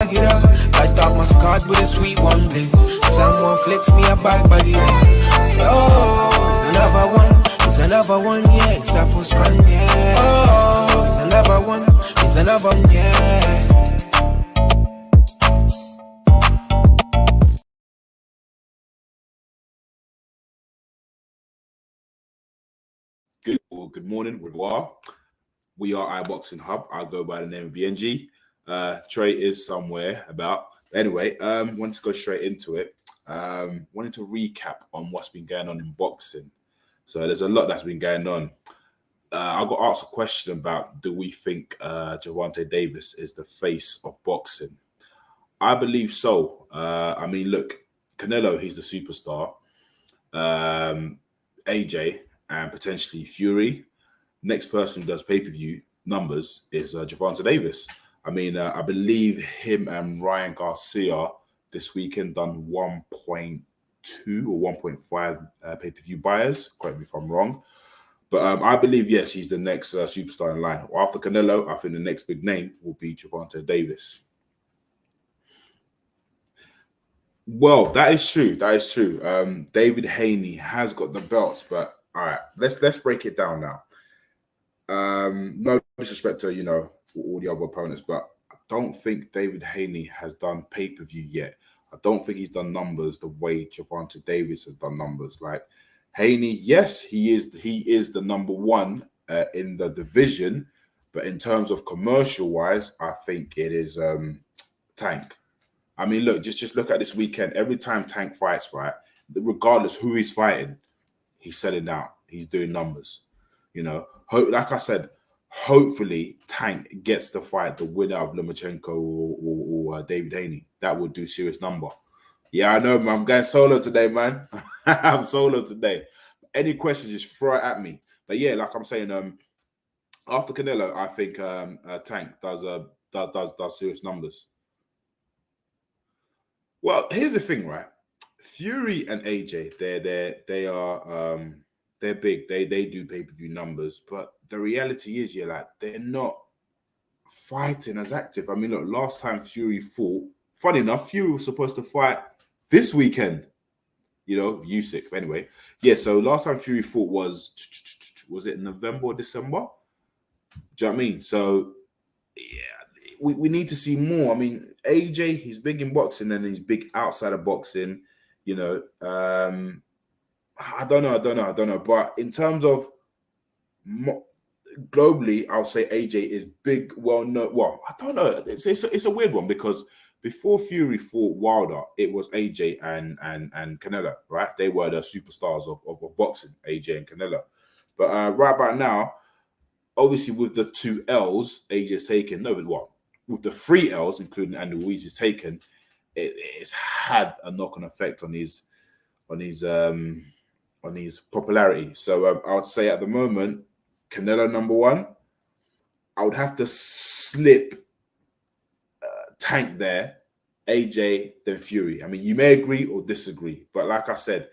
Bag it up. Light up my card with a sweet one, bliss. Someone flips me a bag it up. So, it's another one, yeah. It's a full span, yeah. Oh, it's another one, yeah. Good morning, revoir. We are iBoxing Hub. I'll go by the name of BNG. Trey is somewhere about. Anyway, wanted to go straight into it. Wanted to recap on what's been going on in boxing. So there's a lot that's been going on. I got asked a question about, do we think Gervonta Davis is the face of boxing? I believe so. I mean, look, Canelo, he's the superstar. AJ and potentially Fury. Next person who does pay-per-view numbers is Gervonta Davis. I mean, I believe him and Ryan Garcia this weekend done 1.2 or 1.5 pay-per-view buyers. Correct me if I'm wrong. But I believe, yes, he's the next superstar in line. After Canelo, I think the next big name will be Gervonta Davis. Well, that is true. David Haney has got the belts, but all right, let's break it down now. No disrespect to all the other opponents, but I don't think David Haney has done pay-per-view yet. I don't think he's done numbers the way Gervonta Davis has done numbers. Like Haney, yes, he is the number one in the division, but in terms of commercial-wise, I think it is Tank. I mean, look, just look at this weekend. Every time Tank fights, right, regardless who he's fighting, he's selling out. He's doing numbers. Like I said, hopefully Tank gets to fight the winner of Lomachenko or David Haney. That would do serious number. Yeah, I know, man. I'm going solo today, man. I'm solo today. Any questions, just throw it at me. But yeah, like I'm saying, after Canelo, I think Tank does serious numbers. Well, here's the thing, right? Fury and AJ, they're big. They do pay-per-view numbers, but the reality is, they're not fighting as active. I mean, look, last time Fury fought, funny enough, Fury was supposed to fight this weekend. Usyk. Anyway, yeah. So last time Fury fought was it November or December? Do you know what I mean? So yeah, we need to see more. I mean, AJ, he's big in boxing and he's big outside of boxing. I don't know. But in terms of globally, I'll say AJ is big, well-known. Well, I don't know. It's a weird one because before Fury fought Wilder, it was AJ and Canelo, right? They were the superstars of boxing, AJ and Canelo. But right about now, obviously with the 2 L's AJ's taken, with the 3 L's, including Andy Ruiz is taken, it's had a knock-on effect on his popularity. So I would say at the moment, Canelo number 1. I would have to slip Tank there, AJ, then Fury. I mean, you may agree or disagree, but like I said,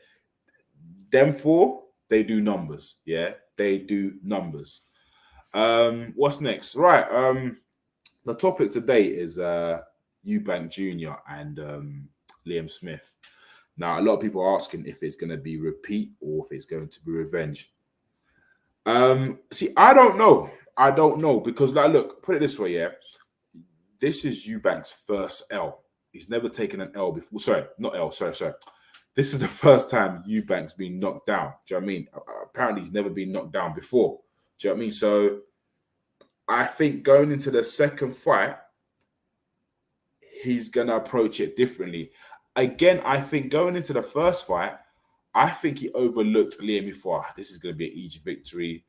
them 4, they do numbers. Yeah, they do numbers. What's next? Right. The topic today is Eubank Jr. and Liam Smith. Now, a lot of people are asking if it's going to be repeat or if it's going to be revenge. See, I don't know because, look, put it this way, yeah. This is Eubank's first L. He's never taken an L before. Sorry, not L. Sorry. This is the first time Eubank's been knocked down. Do you know what I mean? Apparently, he's never been knocked down before. Do you know what I mean? So, I think going into the second fight, he's going to approach it differently. Again, I think going into the first fight, I think he overlooked Liam before. This is going to be an easy victory.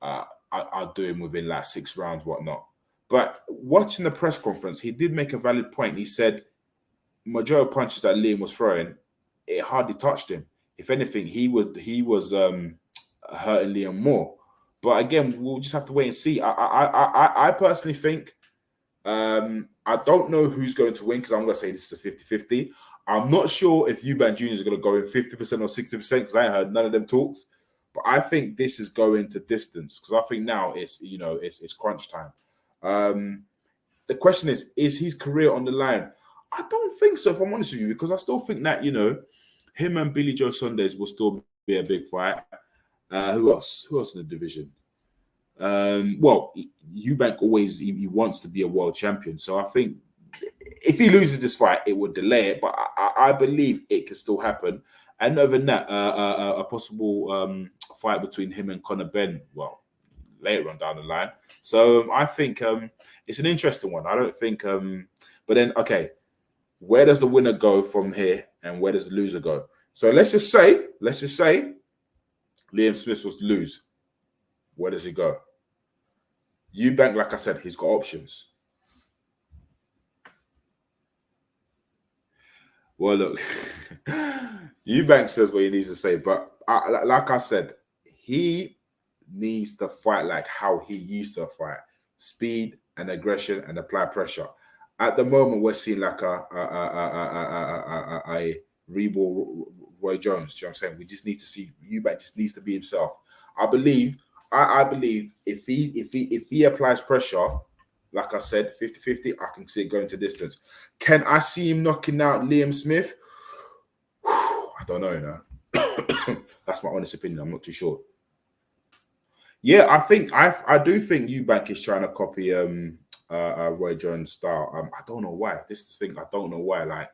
I'll do him within 6 rounds, whatnot. But watching the press conference, he did make a valid point. He said majority of punches that Liam was throwing, it hardly touched him. If anything, he was hurting Liam more. But again, we'll just have to wait and see. I personally think I don't know who's going to win because I'm going to say this is a 50-50. I'm not sure if Eubank Jr. is going to go in 50% or 60% because I ain't heard none of them talks. But I think this is going to distance because I think now it's crunch time. the question is his career on the line? I don't think so, if I'm honest with you, because I still think that, him and Billy Joe Saunders will still be a big fight. Who else? Who else in the division? Well, Eubank always he wants to be a world champion, so I think if he loses this fight, it would delay it. But I believe it can still happen. And other than that, a possible fight between him and Conor Benn. Well, later on down the line. So I think it's an interesting one. I don't think. But then, okay, where does the winner go from here, and where does the loser go? So let's just say Liam Smith was to lose. Where does he go? Eubank, like I said, he's got options. Well, look, Eubank says what he needs to say, but like I said, he needs to fight like how he used to fight: speed and aggression and apply pressure. At the moment, we're seeing like a Rebel Roy Jones. Do you know what I'm saying? We just need to see Eubank just needs to be himself. I believe if he applies pressure, like I said, 50-50, I can see it going to distance. Can I see him knocking out Liam Smith? I don't know, That's my honest opinion. I'm not too sure. Yeah, I do think Eubank is trying to copy Roy Jones' style. I don't know why. This is the thing. I don't know why. Like,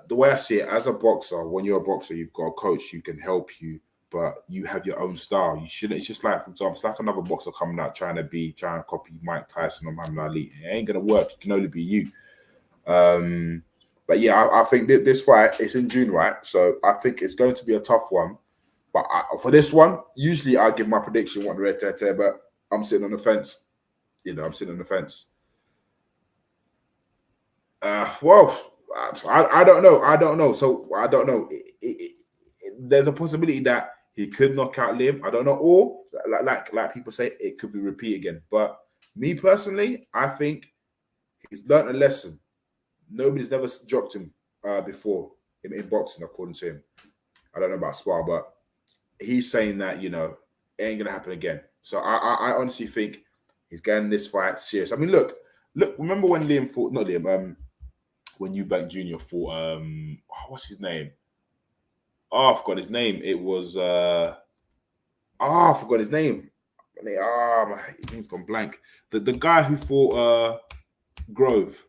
the way I see it, as a boxer, when you're a boxer, you've got a coach who can help you, but you have your own style. You shouldn't. It's just like, for example, it's like another boxer coming out trying to copy Mike Tyson or Muhammad Ali. It ain't gonna work. It can only be you. But yeah, I think this fight, it's in June, right? So I think it's going to be a tough one. But for this one, usually I give my prediction one red tete, but I'm sitting on the fence. I'm sitting on the fence. Well, I don't know. So I don't know. There's a possibility that he could knock out Liam. I don't know. Or like people say, it could be repeat again. But me personally, I think he's learned a lesson. Nobody's never dropped him before in boxing, according to him. I don't know about spar, but he's saying that, it ain't gonna happen again. So I honestly think he's getting this fight serious. I mean, look. Remember when Liam fought? Not Liam. When Eubank Jr. fought, what's his name? Oh, I forgot his name. It was I forgot his name. My name's gone blank. The guy who fought Grove.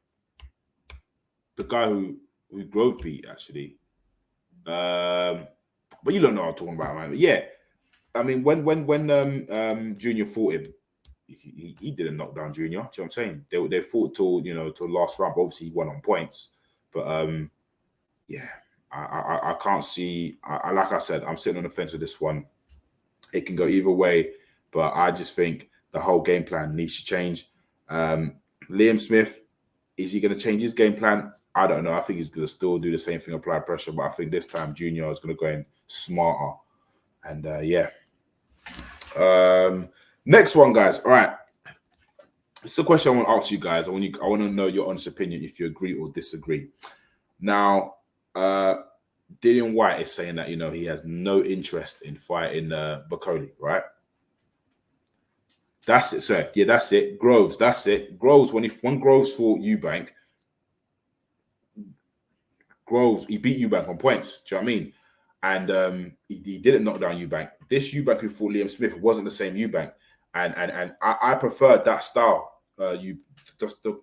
The guy who Grove beat, actually. But you don't know what I'm talking about, man. But yeah. I mean, when Junior fought him, he didn't knock down Junior. Do you know what I'm saying? They fought till last round. Obviously, he won on points. But yeah, I can't see. Like I said, I'm sitting on the fence with this one. It can go either way, but I just think the whole game plan needs to change. Liam Smith, is he going to change his game plan? I don't know. I think he's going to still do the same thing, apply pressure, but I think this time Junior is going to go in smarter. And yeah. Next one, guys. All right. This is a question I want to ask you guys. I want to know your honest opinion, if you agree or disagree. Now, Dillian White is saying that, he has no interest in fighting Bakoli, right? That's it, sir. Yeah, that's it. Groves, that's it. Groves, when Groves fought Eubank, Groves, he beat Eubank on points. Do you know what I mean? And he didn't knock down Eubank. This Eubank who fought Liam Smith wasn't the same Eubank. And I preferred that style. The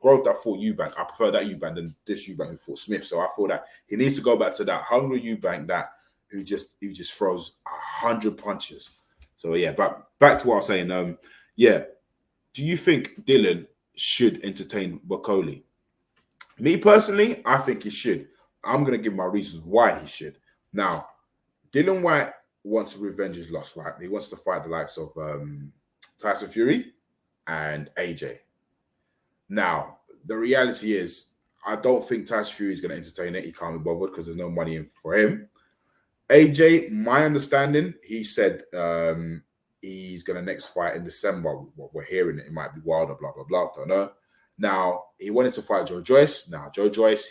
Grove that fought Eubank, I prefer that Eubank than this Eubank who fought Smith. So I thought that he needs to go back to that hungry Eubank who just throws 100 punches. So yeah, but back to what I was saying. Yeah, do you think Dylan should entertain Bakoli? Me personally, I think he should. I'm gonna give my reasons why he should. Now, Dillian White wants to revenge his loss, right? He wants to fight the likes of Tyson Fury and AJ. Now, the reality is, I don't think Tyson Fury is going to entertain it. He can't be bothered because there's no money in for him. AJ, my understanding, he said he's going to next fight in December. What we're hearing, it might be Wilder, blah, blah, blah. Don't know. Now, he wanted to fight Joe Joyce. Now, Joe Joyce,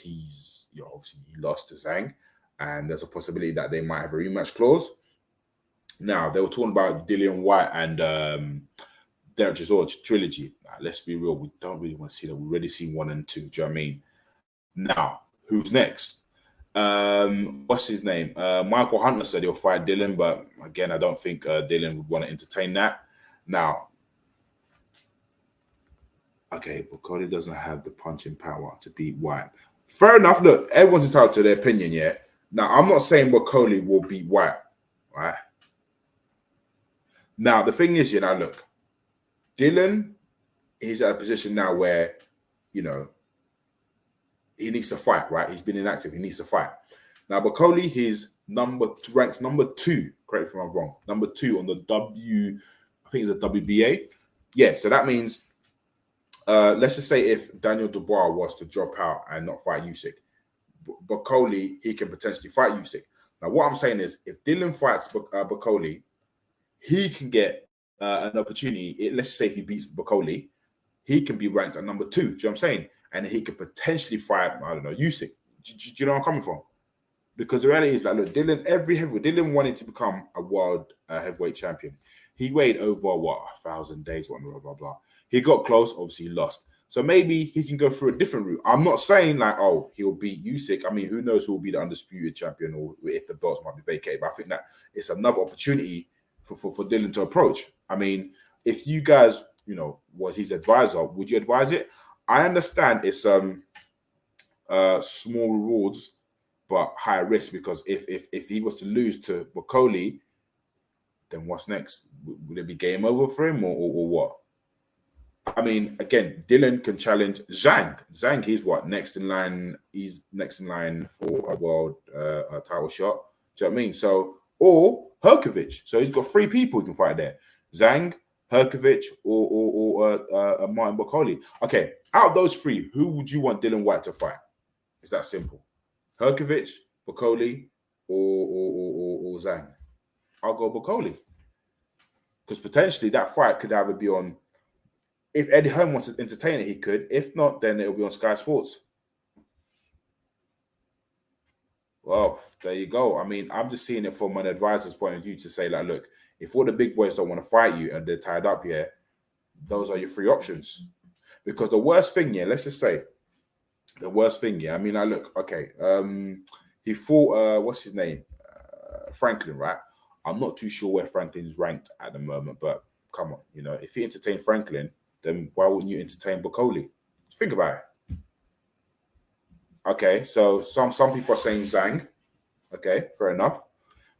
obviously he lost to Zhang, and there's a possibility that they might have a rematch clause. Now, they were talking about Dillian White and Derek Chisora trilogy. Let's be real, we don't really want to see that. We've already seen 1 and 2. Do you know what I mean? Now, who's next? What's his name? Michael Hunter said he'll fight Dylan, but again, I don't think Dylan would want to entertain that. Now, okay, but Cody doesn't have the punching power to beat White. Fair enough. Look, everyone's entitled to their opinion, yeah? Now, I'm not saying Coley will beat White, right? Now, the thing is, look, Dylan, he's at a position now where, he needs to fight, right? He's been inactive. He needs to fight. Now, Coley, he's ranks number 2. Correct me if I'm wrong. Number 2 on the I think it's a WBA. Yeah, so that means, let's just say if Daniel Dubois was to drop out and not fight Usyk, Coley, he can potentially fight Usyk. Now, what I'm saying is, if Dylan fights Coley, he can get an opportunity. Let's say if he beats Coley, he can be ranked at number 2. Do you know what I'm saying? And he could potentially fight, I don't know, Usyk. Do you know where I'm coming from? Because the reality is, like, look, Dylan wanted to become a world heavyweight champion. He weighed over, 1,000 days, blah, blah, blah. He got close, obviously he lost. So maybe he can go through a different route. I'm not saying, like, oh, he'll beat Usyk. I mean, who knows who will be the undisputed champion or if the belts might be vacated. But I think that it's another opportunity for Dylan to approach. I mean, if you guys, was his advisor, would you advise it? I understand it's small rewards, but high risk, because if he was to lose to Coley, then what's next? Would it be game over for him or what? I mean, again, Dylan can challenge Zhang. Zhang, he's what? Next in line. He's next in line for a world title shot. Do you know what I mean? So, or Herkovic. So he's got 3 people he can fight there. Zhang, Herkovic, or Martin Coley. Okay, out of those 3, who would you want Dylan White to fight? It's that simple. Herkovic, Coley, or Zhang. I'll go Coley. Because potentially that fight could either be on, if Eddie Hearn wants to entertain it, he could. If not, then it'll be on Sky Sports. Well, there you go. I mean, I'm just seeing it from an advisor's point of view to say, like, look, if all the big boys don't want to fight you and they're tied up here, those are your 3 options. Because the worst thing, let's just say, the worst thing, I mean, look, okay, he fought, what's his name? Franklin, right? I'm not too sure where Franklin's ranked at the moment, but come on, if you entertain Franklin, then why wouldn't you entertain Coley? Think about it. Okay, so some people are saying Zhang. Okay, fair enough.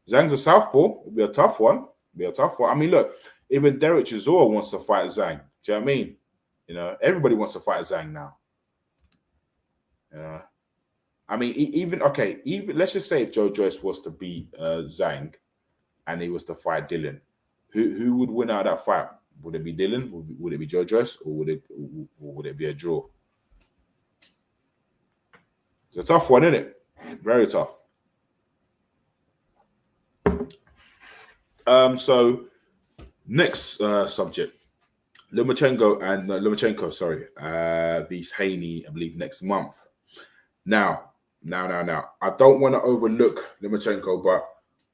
Zhang's a southpaw. It'll be a tough one. I mean, look, even Derek Chisora wants to fight Zhang. Do you know what I mean? Everybody wants to fight Zhang now. I mean, even let's just say if Joe Joyce was to beat Zhang and he was to fight Dylan, who would win out of that fight? Would it be Dylan? Would it be Joe Joyce? Or would it be a draw? It's a tough one, isn't it? Very tough. So next subject, Lomachenko, vs Haney, I believe next month. Now, I don't want to overlook Lomachenko, but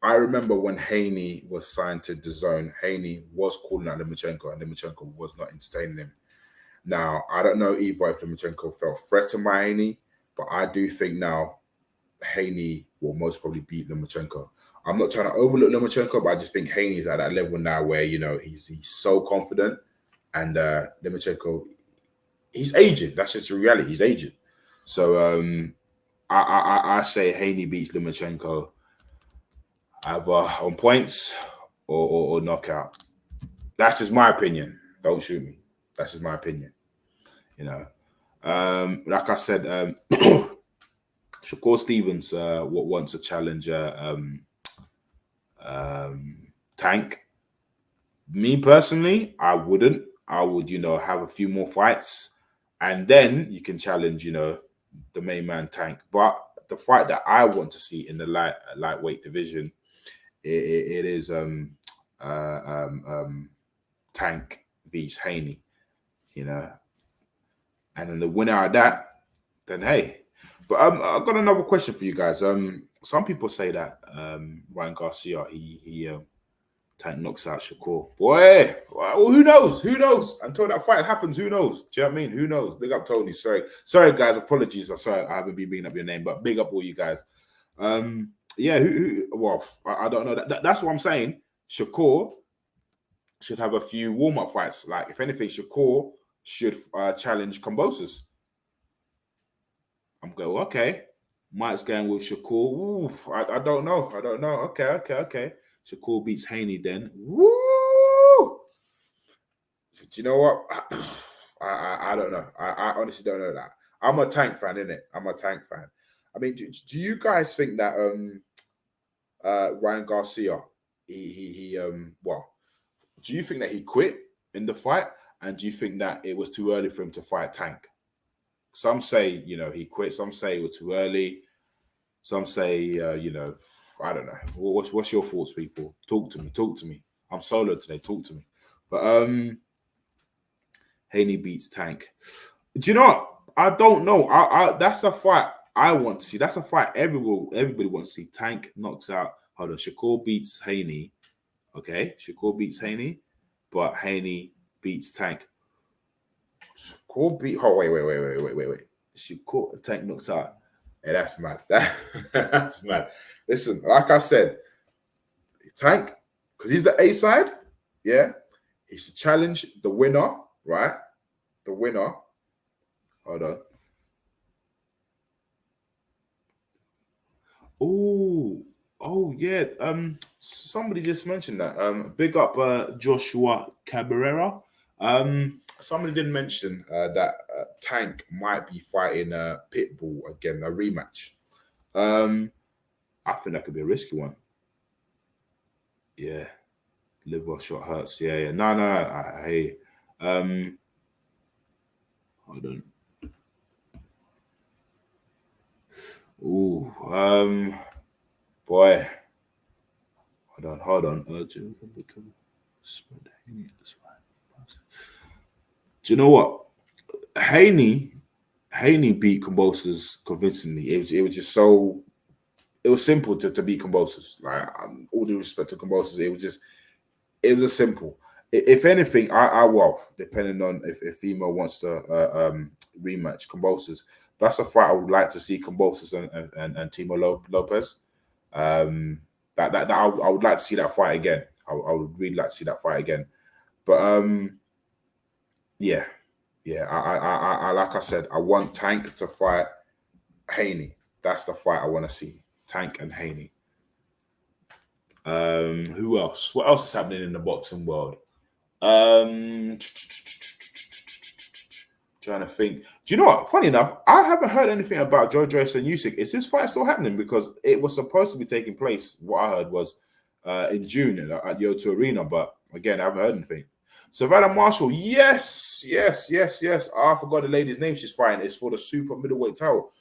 I remember when Haney was signed to DAZN, Haney was calling out Lomachenko, and Lomachenko was not entertaining him. Now, I don't know either if Lomachenko felt threatened by Haney, but I do think now Haney will most probably beat Lomachenko. I'm not trying to overlook Lomachenko, but I just think Haney's at that level now where, he's so confident, and Lomachenko, he's aging. That's just the reality. He's aging. So I say Haney beats Lomachenko either on points or knockout. That's just my opinion. Don't shoot me. That's just my opinion. Like I said, Shakur Stevens wants a challenger. Tank. Me personally, I wouldn't. I would, have a few more fights, and then you can challenge, the main man Tank. But the fight that I want to see in the lightweight division, it is Tank vs Haney, and then the winner of that, then hey. But I've got another question for you guys. Some people say that Ryan Garcia he Tank knocks out Shakur. Boy, well, who knows? Who knows? Until that fight happens, who knows? Do you know what I mean? Who knows? Big up Tony. Sorry, guys. Apologies. I'm sorry I haven't been bringing up your name, but big up all you guys. Yeah. Well, I don't know. That's what I'm saying. Shakur should have a few warm-up fights. Like, if anything, Shakur should challenge Kambosos. I'm going, okay. Mike's going with Shakur. Ooh, I don't know. Okay. Shakur beats Haney then. Woo! Do you know what? I don't know. I honestly don't know that. I'm a Tank fan, innit? I'm a Tank fan. I mean, do you guys think that Ryan Garcia, well, do you think that he quit in the fight? And do you think that it was too early for him to fight Tank? Some say, he quit. Some say it was too early. Some say, I don't know. What's your thoughts, people? Talk to me. I'm solo today. Talk to me. But Haney beats Tank. Do you know what? I don't know. That's a fight I want to see. That's a fight everybody wants to see. Tank knocks out. Hold on. Shakur beats Haney. Okay. Shakur beats Haney. But Haney beats Tank. Shakur beat. Oh, wait. Shakur, Tank knocks out. Hey, that's mad. That's mad. Listen, like I said, Tank, because he's the A side, yeah, he should challenge the winner, right? The winner. Hold on. Oh yeah. Somebody just mentioned that. Big up Joshua Cabrera. Somebody did mention that Tank might be fighting Pitbull again, a rematch. I think that could be a risky one. Yeah, liver shot hurts. Yeah. No. Hey, hold on. Ooh, boy. Hold on. Do you know what? Haney beat Kambosos convincingly. It was just so. It was simple to beat Kambosos. Like, all due respect to Kambosos, it was just simple. If anything, I depending on if female wants to rematch Kambosos, that's a fight I would like to see Kambosos and Timo Lopez. That I would like to see that fight again. I would really like to see that fight again. But yeah. I like I said, I want Tank to fight Haney. That's the fight I want to see. Tank and Haney. Who else? What else is happening in the boxing world? Trying to think. Do you know what? Funny enough, I haven't heard anything about Jojo and Usyk. Is this fight still happening? Because it was supposed to be taking place. What I heard was in June at Yo2 Arena, but again, I haven't heard anything. Savannah Marshall, yes. I forgot the lady's name she's fighting. It's for the super middleweight title.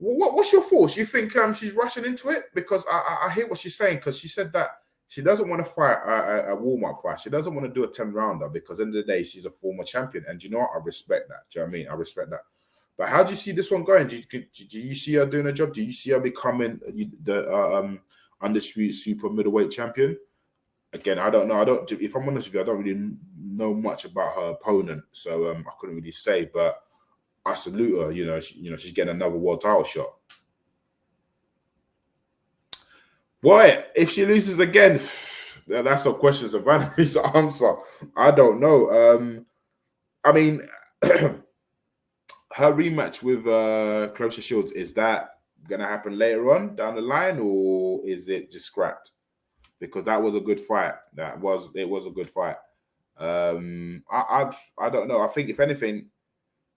What's your thoughts? You think she's rushing into it? Because I hear what she's saying, because she said that she doesn't want to fight a warm-up fight. She doesn't want to do a 10-rounder because at the end of the day, she's a former champion. And you know what? I respect that. Do you know what I mean? I respect that. But how do you see this one going? Do you see her doing a job? Do you see her becoming the undisputed super middleweight champion? Again, I don't know. If I'm honest with you, I don't really know much about her opponent. So I couldn't really say, but I salute her. She's getting another world title shot. Boy, if she loses again, that's a question Savannah needs to answer. I don't know. I mean, her rematch with Clarissa Shields, is that going to happen later on down the line, or is it just scrapped? Because that was a good fight. It was a good fight. I don't know. I think if anything,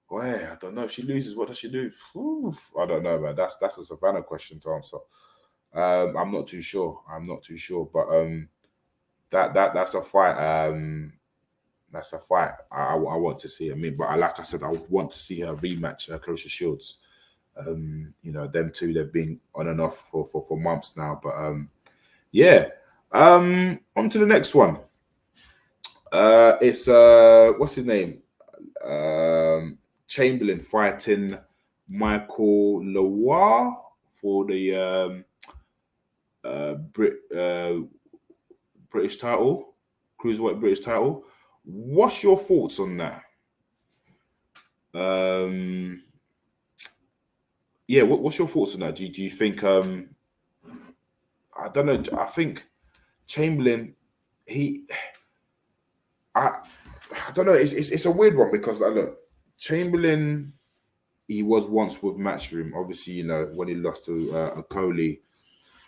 boy, I don't know. If she loses, what does she do? Ooh, I don't know, man. That's a Savannah question to answer. I'm not too sure. But that's a fight. That's a fight I want to see. I mean, but like I said, I want to see her rematch Clarissa Shields. Them two, they've been on and off for months now. But yeah. On to the next one. It's what's his name? Chamberlain fighting Michael Loire for the British title, cruiserweight British title. What's your thoughts on that? Yeah, what's your thoughts on that? Do you think I don't know. I think Chamberlain, he, I don't know. It's a weird one because look, Chamberlain, he was once with Matchroom. Obviously, when he lost to Okoli,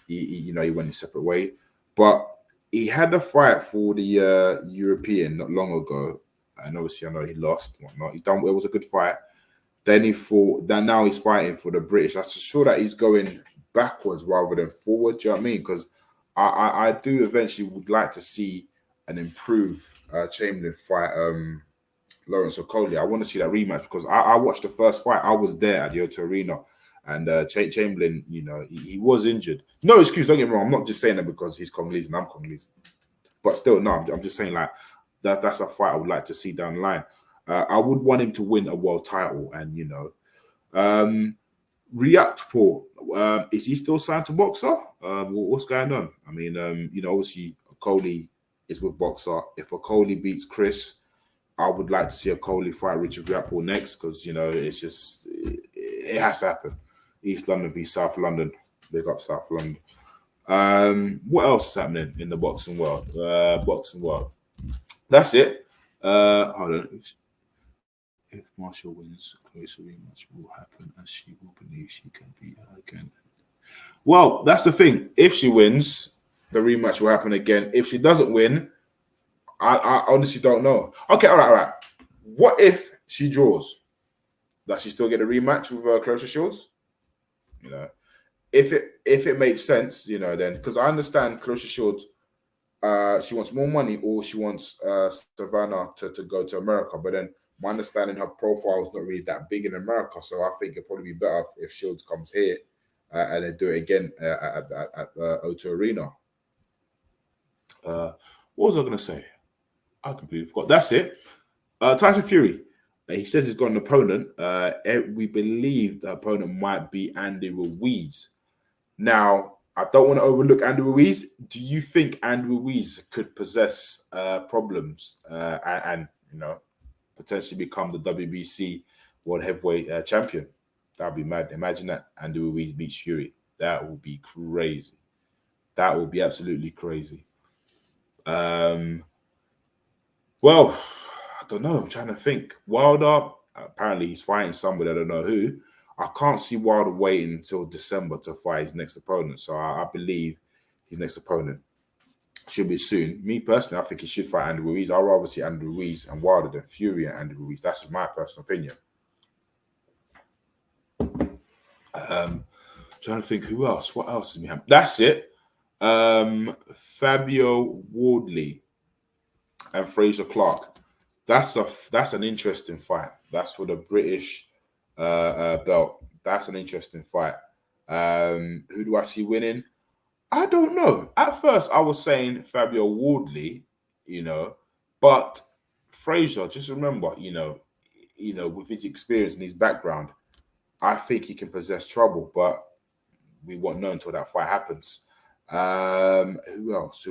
he went his separate way. But he had a fight for the European not long ago, and obviously I know he lost. Whatnot. It was a good fight. Then he fought. Then now he's fighting for the British. I'm sure that he's going backwards rather than forward. Do you know what I mean? Because I do eventually would like to see an improved Chamberlain fight Lawrence Okoli. I want to see that rematch because I watched the first fight. I was there at the O2 Arena, and Chamberlain, he was injured. No excuse. Don't get me wrong. I'm not just saying that because he's Congolese and I'm Congolese, but still, no. I'm just saying like that's a fight I would like to see down the line. I would want him to win a world title, and Reactport, is he still signed to Boxer? What's going on? I mean, obviously Okoli is with Boxer. If Okoli beats Chris, I would like to see Okoli fight Richard Reactport next because it's just it has to happen. East London v South London. Big up South London. What else is happening in the boxing world? That's it. Hold on. If Marshall wins, closer rematch will happen, and she will believe she can beat her again. Well, that's the thing. If she wins, the rematch will happen again. If she doesn't win, I honestly don't know. Okay, all right. What if she draws? Does she still get a rematch with Clarissa Shields? If it makes sense, then because I understand Clarissa Shields, she wants more money or she wants Savannah to go to America, but then my understanding her profile is not really that big in America, so I think it'd probably be better if Shields comes here and then do it again at O2 Arena. What was I going to say? I completely forgot. That's it. Tyson Fury. He says he's got an opponent. We believe the opponent might be Andy Ruiz. Now, I don't want to overlook Andy Ruiz. Do you think Andy Ruiz could possess problems and potentially become the WBC World Heavyweight Champion? That would be mad. Imagine that Andy Ruiz beats Fury. That would be crazy. That would be absolutely crazy. Well, I don't know. I'm trying to think. Wilder, apparently he's fighting somebody. I don't know who. I can't see Wilder waiting until December to fight his next opponent. So I believe his next opponent should be soon. Me personally, I think he should fight Andy Ruiz. I'd rather see Andy Ruiz and Wilder than Fury and Andy Ruiz. That's my personal opinion. Trying to think who else. What else is we have? That's it. Fabio Wardley and Fraser Clark. That's an interesting fight. That's for the British belt. That's an interesting fight. Who do I see winning? I don't know. At first, I was saying Fabio Wardley, but Fraser. Just remember, with his experience and his background, I think he can possess trouble. But we won't know until that fight happens. Who else?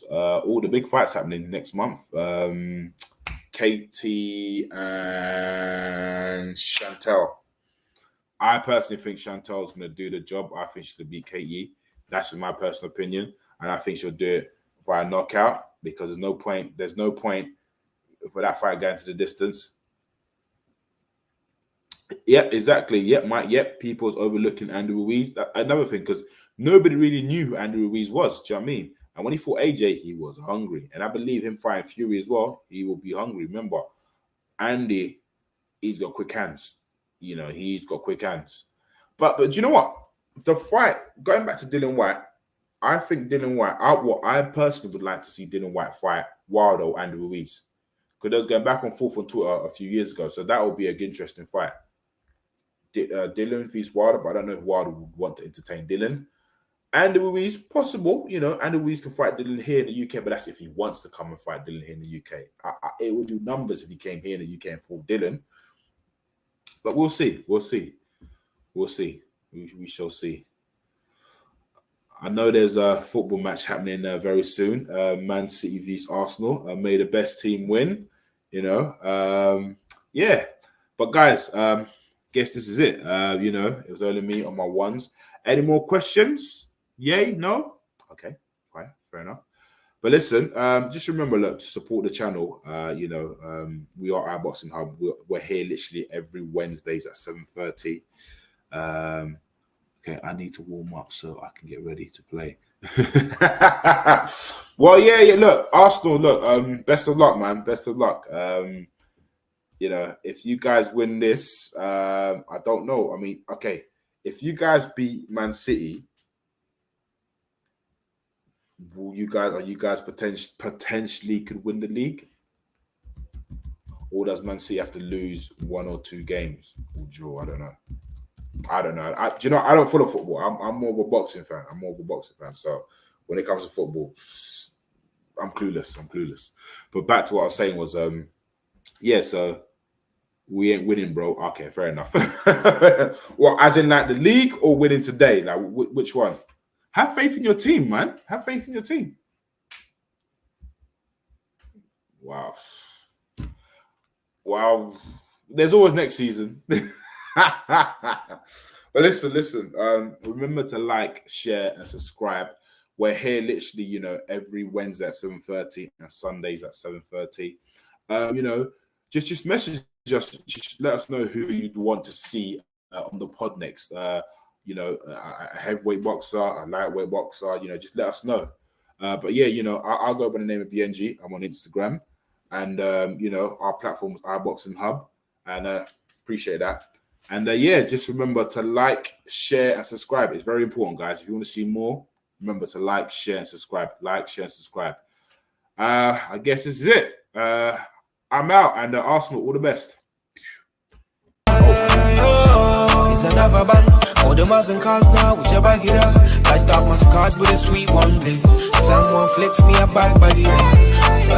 All the big fights happening next month. Katie and Chantel. I personally think Chantel's going to do the job. I think she'll beat Katie. That's my personal opinion. And I think she'll do it via knockout because there's no point for that fight going to the distance. Yep, exactly. Yep, people's overlooking Andy Ruiz. Another thing, because nobody really knew who Andy Ruiz was. Do you know what I mean? And when he fought AJ, he was hungry. And I believe him fighting Fury as well, he will be hungry. Remember, Andy, he's got quick hands. He's got quick hands. But do you know what? The fight, going back to Dylan White, I think Dylan White, I personally would like to see Dylan White fight Wilder or Andy Ruiz. Because they was going back and forth on Twitter a few years ago. So that would be an interesting fight. Dylan vs Wilder, but I don't know if Wilder would want to entertain Dylan. Andy Ruiz, possible. Andy Ruiz can fight Dylan here in the UK, but that's if he wants to come and fight Dylan here in the UK. It would do numbers if he came here in the UK and fought Dylan. But we'll see. We shall see. I know there's a football match happening very soon. Man City vs Arsenal. May the best team win. You know, yeah. But guys, guess this is it. You know, it was only me on my ones. Any more questions? Yay? No? Okay, fine, fair enough. But listen, just remember, look, to support the channel. You know, we are our Boxing Hub. We're here literally every Wednesdays at 7:30. Okay, I need to warm up so I can get ready to play. Well, yeah. Look, Arsenal. Look, best of luck, man. Best of luck. You know, if you guys win this, I don't know. I mean, okay, if you guys beat Man City, are you guys potentially could win the league? Or does Man City have to lose 1 or 2 games or draw? I don't know. Do you know? I don't follow football. I'm more of a boxing fan. So when it comes to football, I'm clueless. But back to what I was saying was, yeah. So we ain't winning, bro. Okay, fair enough. Well, as in like the league or winning today? Like which one? Have faith in your team, man. Have faith in your team. Wow. There's always next season. But listen. Remember to like, share, and subscribe. We're here literally, you know, every Wednesday at 7:30 and Sundays at 7:30. You know, just message us. Just let us know who you'd want to see on the pod next. You know, a heavyweight boxer, a lightweight boxer. You know, just let us know. But yeah, you know, I'll go by the name of BNG. I'm on Instagram, and you know, our platform is our Boxing Hub, and appreciate that. And yeah, just remember to like, share, and subscribe. It's very important, guys. If you want to see more, remember to like, share, and subscribe. Like, share, and subscribe. I guess this is it. I'm out, and Arsenal, all the best. It's another band. All the Muslim cars now, whichever hit up. I start my card with a sweet one, please. Someone flips me a bike by the end. So